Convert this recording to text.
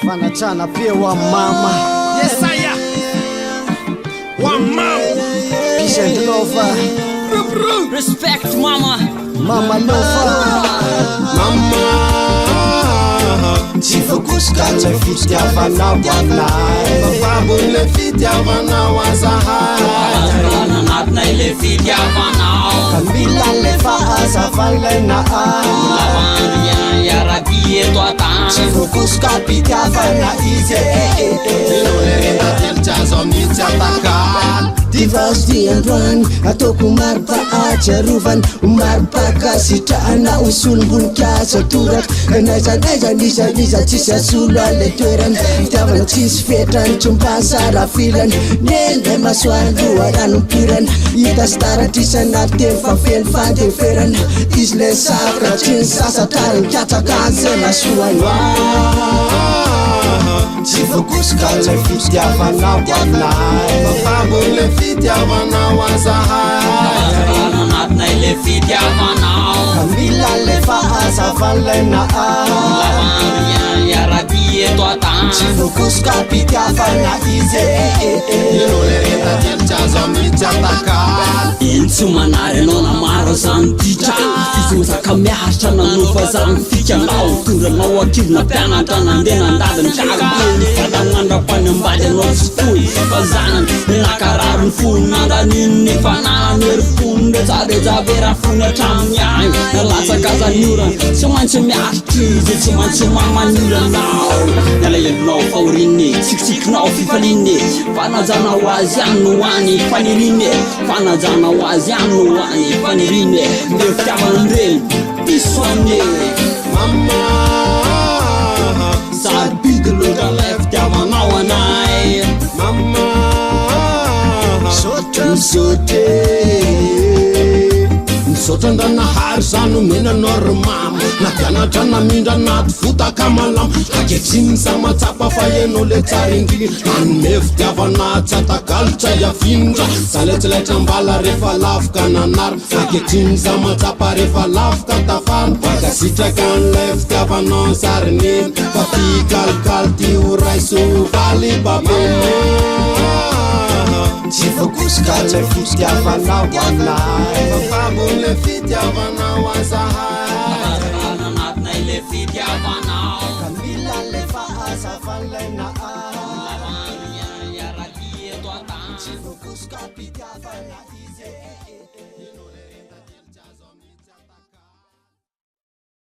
Fanachana pia wa mama. Yes saya wa mama. Peace and love. Respect mama. Mama love. Mama Tsy vokosoka fitiavana hoanay. Bababole fitiavanao azahay. Anatina ile fitiavanao. Ka mila le fahazavan'lay Lavandriana iarabi eto an-tany. Tsy vokosoka fitiavana izy Lorena telo-tsazo amin'itsy atakala. Divas di androany ataoko maro-pahatsiarovany maro-pakasitrahana osolom-boninkazo atoraka kanaiza nizaniza tsisy asolo ale toerany fitiavana tsisy fetrany tsombasara filany nendray masoandroa ranompirany hita sy taratrisana teny fa feny fandeferana izy le sakra tsy ny sasatrary mikatsaka zay masoany Tsy vokosoka fitiavanao hoanay. Bababole fitiavanao azahay. Anatina ile fitiavanao. Ka mila le fahazavan'lay Lavandriana iarabi eto an-tany. Tsy vokosoka fitiavana izy Lorena telo-tsazo amin'itsy atakala. Eny tsy manary anao namaro zany titra. Fizozaka miaritra nanofa zany fikanao. Tondrana akivona mpianatra nandeha nandadiny tragno. Fadan'andra-pani ambady anao tsy foy fa zanany nakararo ny fon'andra ninny fananany hery-fony retsaretsavera fony hatramin'ny agny nalatsaka zaniorana tsy maintsy miaritra izy tsy maintsy mamaniranao miala helinao faoriny tsikitsikinao fifaliny fanajanao azy any no any faniriny fanajanao azy any no any faniriny ndre fitiavan'ireny pisoany Mama sabidy loatra lay fitiavanao anay Mama Misaotra misaotra andranahary zany omenanao ry mama napianatra namindra anaty fotaka malama aketriny za matsapa fa enao le tsara indrindra anome fitiavana tsy atakalotra iafindra za le tsy laitra mbala rehefa lafika nanara aketriny za matsapa rehefa lafika tafara bakasitraka an'lay fitiavanao sarineny fa tikalikaly ty oraiso valy babena Tsy vokosoka fitiavanao hoanay. Bababole fitiavanao azahay. Anatina ile fitiavanao. Ka mila le fahazavan'lay